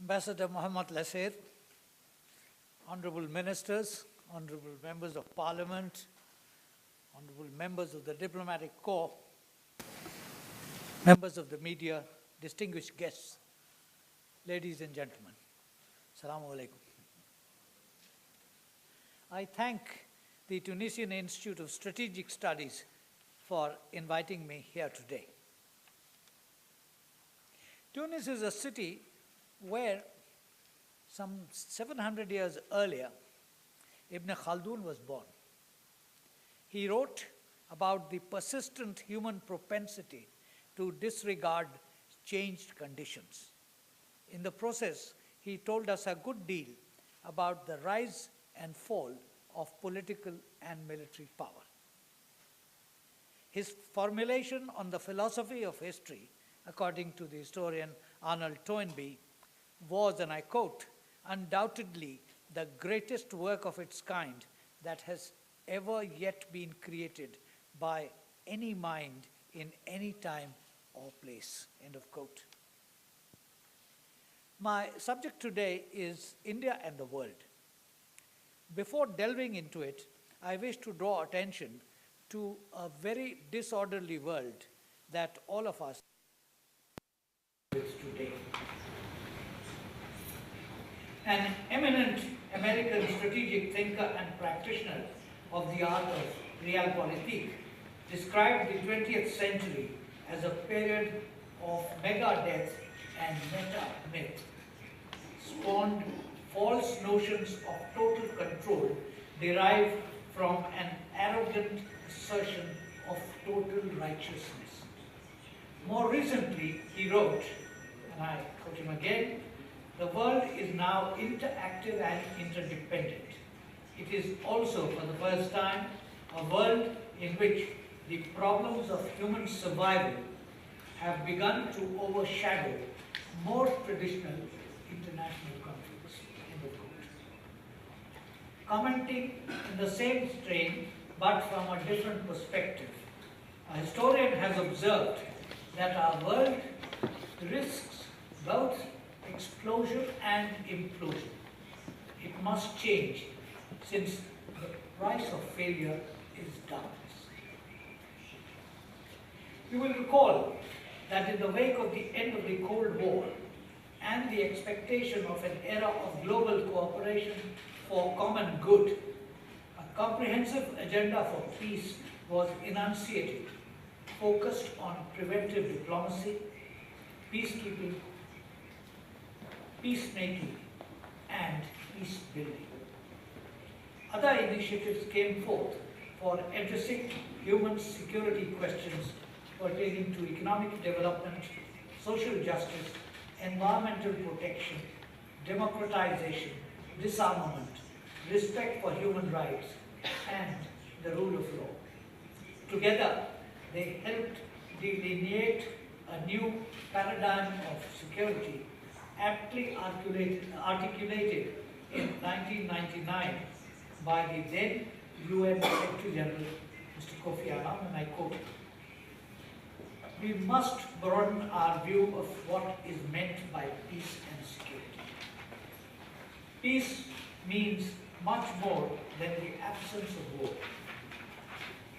Ambassador Mohammad Lasser, honorable ministers, honorable members of parliament, honorable members of the diplomatic corps, members of the media, distinguished guests, ladies and gentlemen, Assalamu alaikum. I thank the Tunisian Institute of Strategic Studies for inviting me here today. Tunis is a city where some 700 years earlier, Ibn Khaldun was born. He wrote about the persistent human propensity to disregard changed conditions. In the process, he told us a good deal about the rise and fall of political and military power. His formulation on the philosophy of history, according to the historian Arnold Toynbee, was, and I quote, undoubtedly the greatest work of its kind that has ever yet been created by any mind in any time or place, end of quote. My subject today is India and the world. Before delving into it, I wish to draw attention to a very disorderly world that all of us live today. An eminent American strategic thinker and practitioner of the art of realpolitik described the 20th century as a period of mega-death and meta-myth, spawned false notions of total control derived from an arrogant assertion of total righteousness. More recently, he wrote, and I quote him again, "The world is now interactive and interdependent. It is also, for the first time, a world in which the problems of human survival have begun to overshadow more traditional international conflicts." End of quote. Commenting in the same strain, but from a different perspective, a historian has observed that our world risks both explosion and implosion. It must change, since the price of failure is darkness. You will recall that in the wake of the end of the Cold War and the expectation of an era of global cooperation for common good, a comprehensive agenda for peace was enunciated, focused on preventive diplomacy, peacekeeping, peacemaking, and peace building. Other initiatives came forth for addressing human security questions pertaining to economic development, social justice, environmental protection, democratization, disarmament, respect for human rights, and the rule of law. Together, they helped delineate a new paradigm of security aptly articulated in 1999 by the then UN Secretary General, Mr. Kofi Annan, and I quote, "We must broaden our view of what is meant by peace and security. Peace means much more than the absence of war.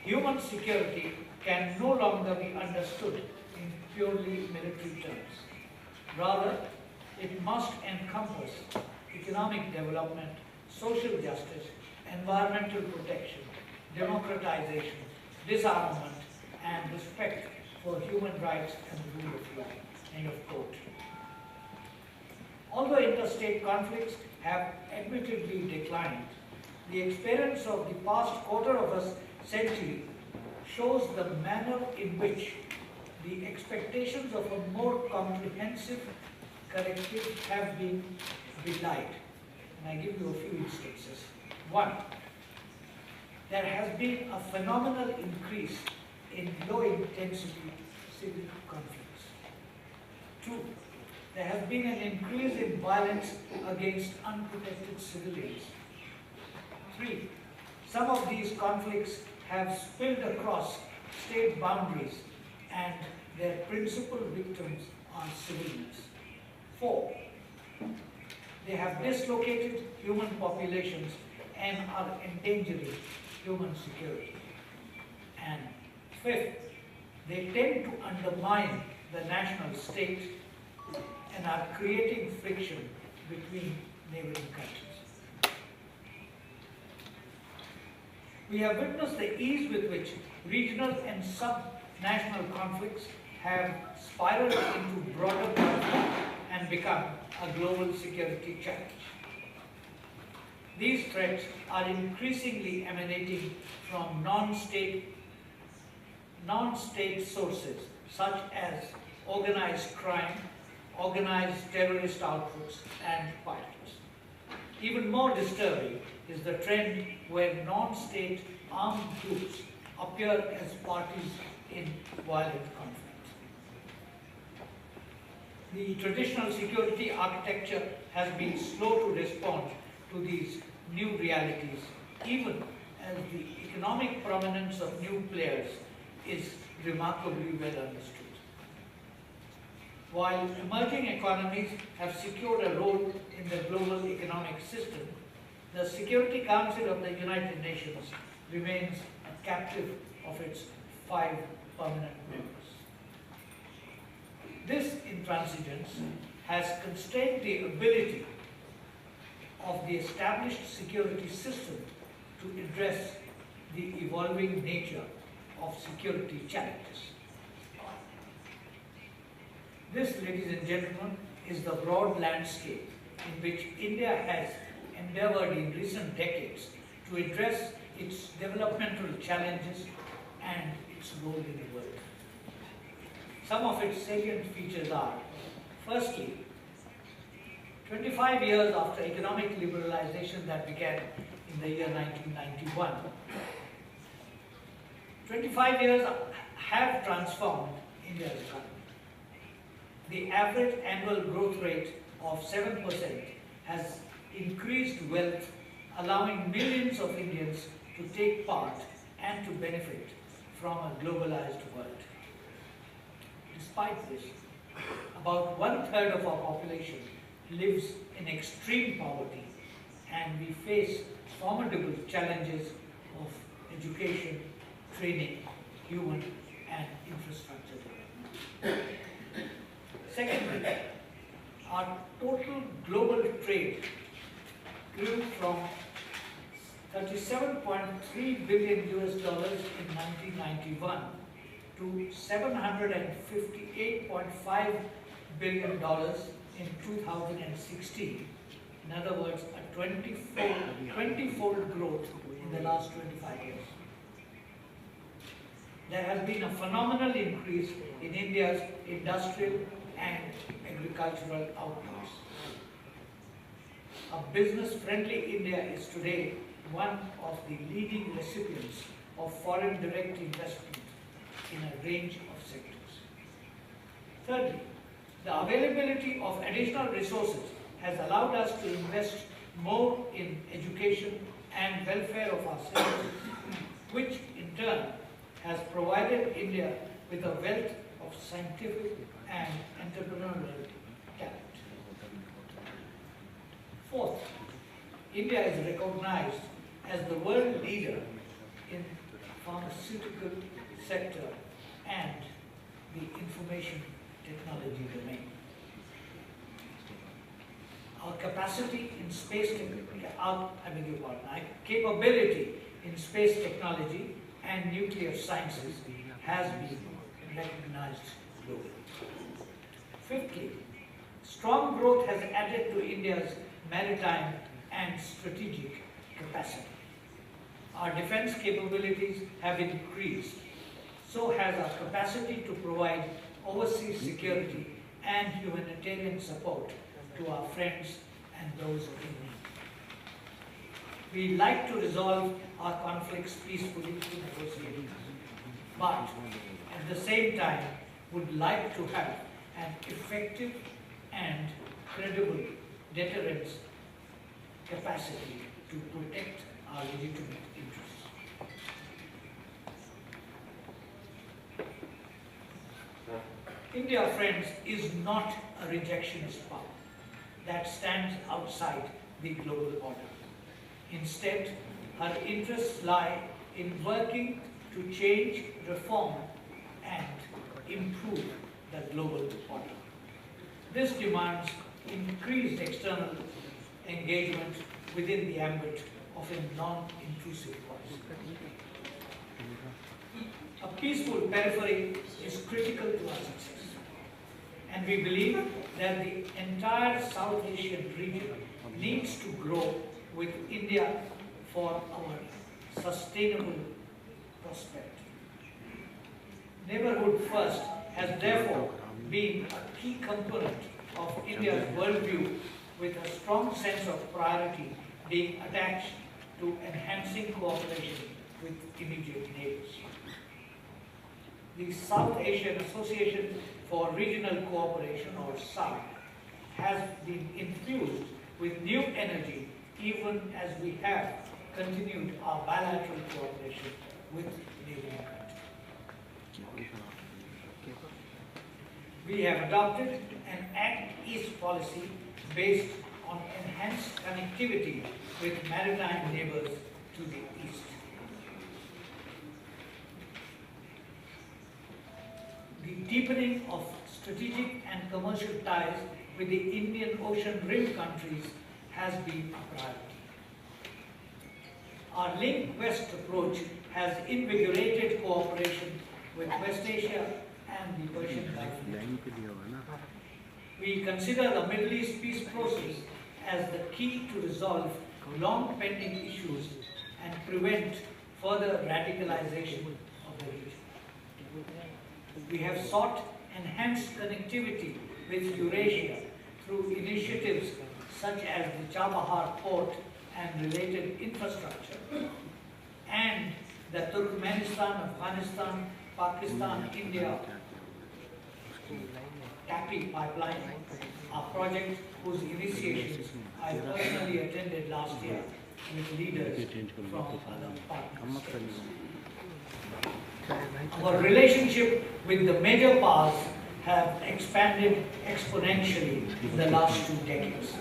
Human security can no longer be understood in purely military terms. Rather, it must encompass economic development, social justice, environmental protection, democratization, disarmament, and respect for human rights and the rule of law." End of quote. Although interstate conflicts have admittedly declined, the experience of the past quarter of a century shows the manner in which the expectations of a more comprehensive corrective have been belied. And I give you a few instances. One, there has been a phenomenal increase in low-intensity civil conflicts. Two, there has been an increase in violence against unprotected civilians. Three, some of these conflicts have spilled across state boundaries and their principal victims are civilians. 4, They have dislocated human populations and are endangering human security. And fifth, they tend to undermine the national state and are creating friction between neighboring countries. We have witnessed the ease with which regional and sub-national conflicts have spiraled into broader conflict and become a global security challenge. These threats are increasingly emanating from non-state sources such as organized crime, organized terrorist outfits, and pirates. Even more disturbing is the trend where non-state armed groups appear as parties in violent conflict. The traditional security architecture has been slow to respond to these new realities, even as the economic prominence of new players is remarkably well understood. While emerging economies have secured a role in the global economic system, the Security Council of the United Nations remains a captive of its 5 permanent members. This intransigence has constrained the ability of the established security system to address the evolving nature of security challenges. This, ladies and gentlemen, is the broad landscape in which India has endeavored in recent decades to address its developmental challenges and its role in the world. Some of its salient features are, firstly, 25 years after economic liberalization that began in the year 1991, 25 years have transformed India's economy. The average annual growth rate of 7% has increased wealth, allowing millions of Indians to take part and to benefit from a globalized world. Despite this, about 1/3 of our population lives in extreme poverty, and we face formidable challenges of education, training, human and infrastructure development. Secondly, our total global trade grew from $37.3 billion in 1991 to $758.5 billion in 2016. In other words, a 20-fold growth in the last 25 years. There has been a phenomenal increase in India's industrial and agricultural outputs. A business-friendly India is today one of the leading recipients of foreign direct investment in a range of sectors. Thirdly, the availability of additional resources has allowed us to invest more in education and welfare of our citizens, which in turn has provided India with a wealth of scientific and entrepreneurial talent. Fourth, India is recognized as the world leader in pharmaceutical sector and the information technology domain. Our capacity in space capability in space technology and nuclear sciences has been recognized globally. Fifthly, strong growth has added to India's maritime and strategic capacity. Our defense capabilities have increased. So has our capacity to provide overseas security and humanitarian support to our friends and those in need. We like to resolve our conflicts peacefully through negotiations, but at the same time would like to have an effective and credible deterrence capacity to protect our legitimate interests. India, friends, is not a rejectionist power. that stands outside the global order. Instead, her interests lie in working to change, reform, and improve the global order. This demands increased external engagement within the ambit of a non-intrusive voice. A peaceful periphery is critical to our success, and we believe that the entire South Asian region needs to grow with India for our sustainable prosperity. Neighborhood first has therefore been a key component of India's worldview, with a strong sense of priority being attached to enhancing cooperation with immediate neighbors. The South Asian Association for Regional Cooperation, or SAARC, has been infused with new energy even as we have continued our bilateral cooperation with neighboring countries. We have adopted an Act East policy based on enhanced connectivity with maritime neighbors to the east. The deepening of strategic and commercial ties with the Indian Ocean Rim countries has been a priority. Our Link West approach has invigorated cooperation with West Asia and the Persian Gulf. We consider the Middle East peace process as the key to resolve long pending issues and prevent further radicalization of the region. We have sought enhanced connectivity with Eurasia through initiatives such as the Chabahar port and related infrastructure, and the Turkmenistan, Afghanistan, Pakistan, India TAPI pipeline, a project whose initiations I personally attended last year with leaders from other partners. Our relationship with the major powers have expanded exponentially in the last 2 decades.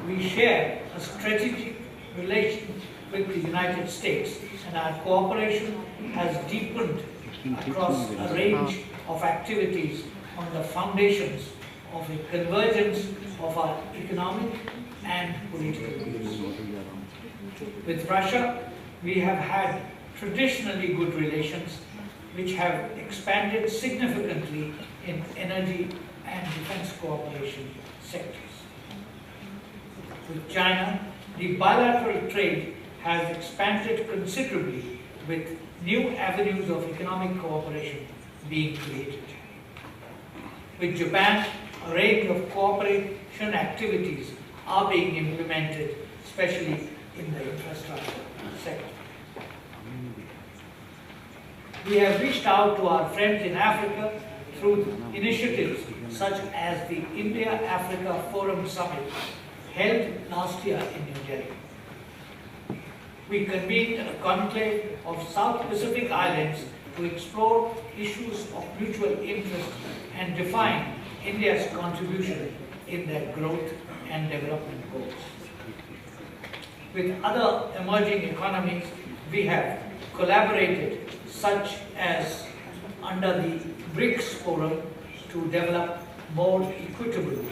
We share a strategic relation with the United States, and our cooperation has deepened across a range of activities on the foundations of a convergence of our economic and political views. With Russia, we have had traditionally good relations, which have expanded significantly in energy and defense cooperation sectors. With China, the bilateral trade has expanded considerably, with new avenues of economic cooperation being created. With Japan, a range of cooperation activities are being implemented, especially in the infrastructure sector. We have reached out to our friends in Africa through initiatives such as the India-Africa Forum Summit held last year in New Delhi. We convened a conclave of South Pacific islands to explore issues of mutual interest and define India's contribution in their growth and development goals. With other emerging economies, we have collaborated, such as under the BRICS Forum, to develop more equitable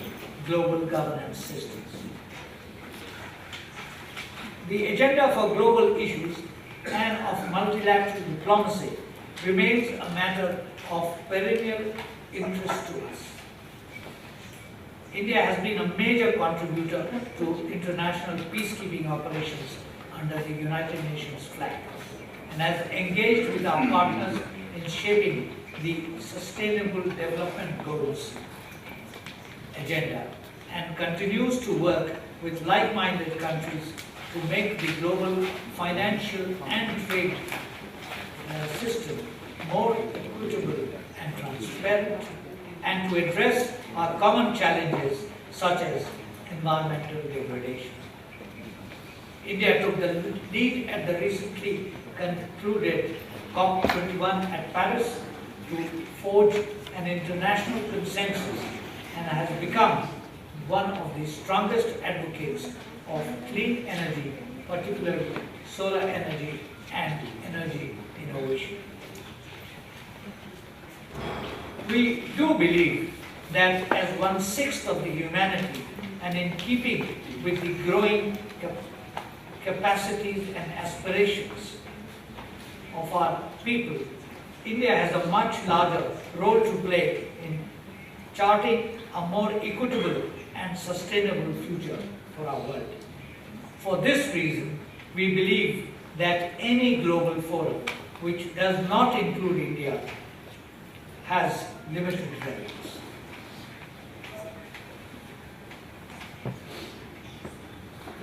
global governance systems. The agenda for global issues and of multilateral diplomacy remains a matter of perennial interest to us. India has been a major contributor to international peacekeeping operations under the United Nations flag, and has engaged with our partners in shaping the Sustainable Development Goals agenda, and continues to work with like-minded countries to make the global financial and trade system more equitable and transparent, and to address our common challenges such as environmental degradation. India took the lead at the recently concluded COP21 at Paris to forge an international consensus, and has become one of the strongest advocates of clean energy, particularly solar energy and energy innovation. We do believe that as 1/6 of the humanity and in keeping with the growing capacities and aspirations of our people, India has a much larger role to play in charting a more equitable and sustainable future for our world. For this reason, we believe that any global forum which does not include India has limited relevance.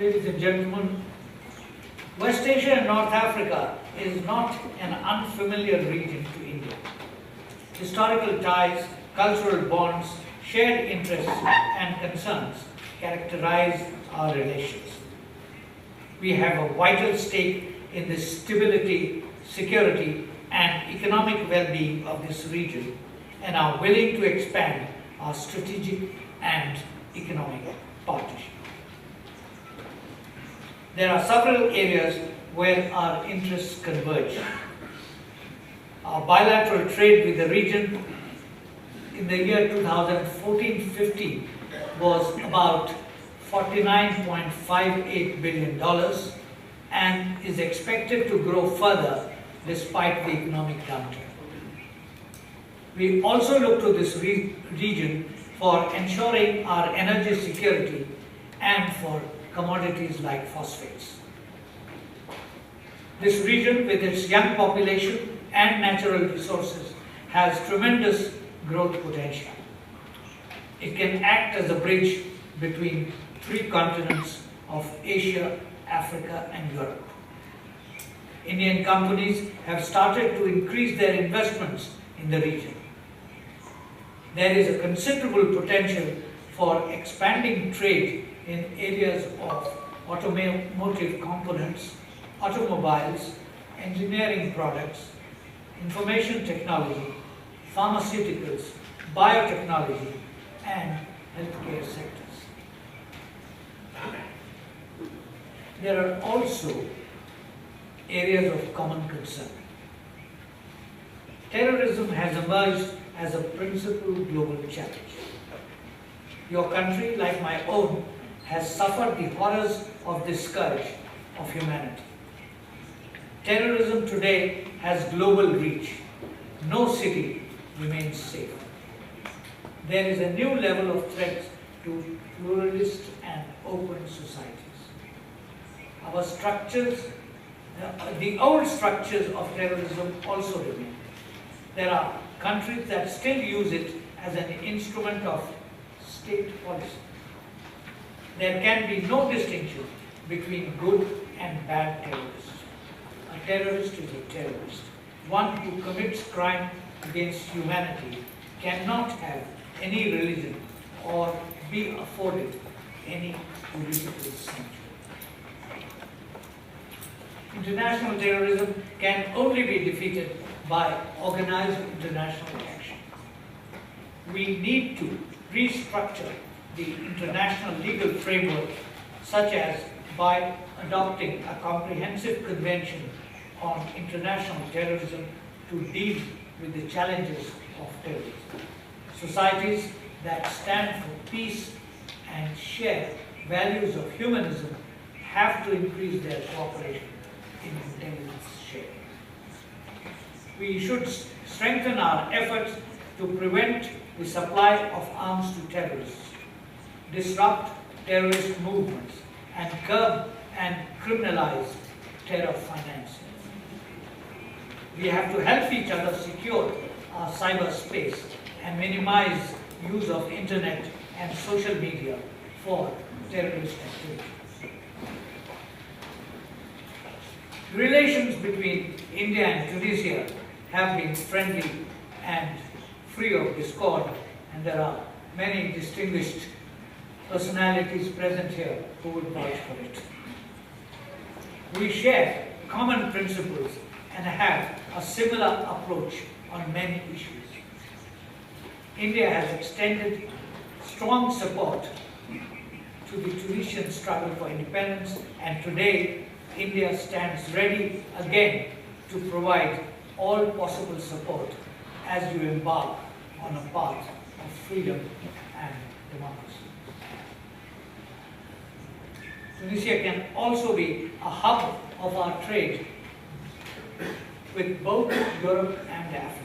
Ladies and gentlemen, West Asia and North Africa is not an unfamiliar region to India. Historical ties, cultural bonds, shared interests and concerns characterize our relations. We have a vital stake in the stability, security and economic well-being of this region and are willing to expand our strategic and economic partnership. There are several areas where our interests converge. Our bilateral trade with the region in the year 2014-15 was about $49.58 billion and is expected to grow further despite the economic downturn. We also look to this region for ensuring our energy security and for commodities like phosphates. This region, with its young population and natural resources, has tremendous growth potential. It can act as a bridge between three continents of Asia, Africa and Europe. Indian companies have started to increase their investments in the region. There is a considerable potential for expanding trade in areas of automotive components, automobiles, engineering products, information technology, pharmaceuticals, biotechnology, and healthcare sectors. There are also areas of common concern. Terrorism has emerged as a principal global challenge. Your country, like my own, has suffered the horrors of this scourge of humanity. Terrorism today has global reach. No city remains safe. There is a new level of threat to pluralist and open societies. Our structures, the old structures of terrorism also remain. There are countries that still use it as an instrument of state policy. There can be no distinction between good and bad terrorists. A terrorist is a terrorist. One who commits crime against humanity cannot have any religion or be afforded any political sanctuary. International terrorism can only be defeated by organized international action. We need to restructure the international legal framework, such as by adopting a comprehensive convention on international terrorism to deal with the challenges of terrorism. Societies that stand for peace and share values of humanism have to increase their cooperation in intelligence sharing. We should strengthen our efforts to prevent the supply of arms to terrorists, disrupt terrorist movements, and curb and criminalize terror financing. We have to help each other secure our cyberspace and minimize use of internet and social media for terrorist activity. Relations between India and Tunisia have been friendly and free of discord, and there are many distinguished personalities present here who would vouch for it. We share common principles and have a similar approach on many issues. India has extended strong support to the Tunisian struggle for independence, and today India stands ready again to provide all possible support as you embark on a path of freedom and democracy. Tunisia can also be a hub of our trade with both Europe and Africa.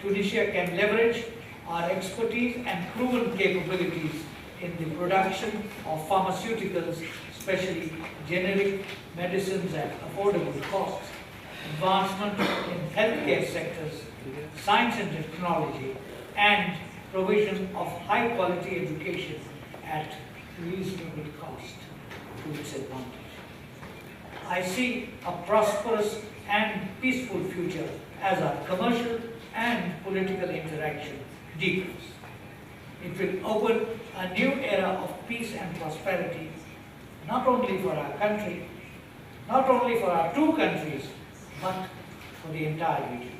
Tunisia can leverage our expertise and proven capabilities in the production of pharmaceuticals, especially generic medicines at affordable costs, advancement in healthcare sectors, science and technology, and provision of high-quality education at reasonable cost to its advantage. I see a prosperous and peaceful future as our commercial and political interaction deepens. It will open a new era of peace and prosperity, not only for our country, not only for our two countries, but for the entire region.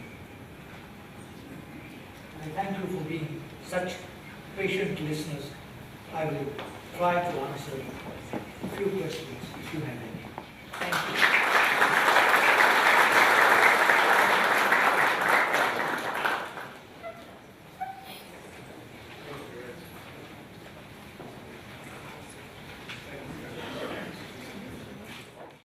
I thank you for being such patient listeners. I will try to answer a few questions if you have any. Thank you.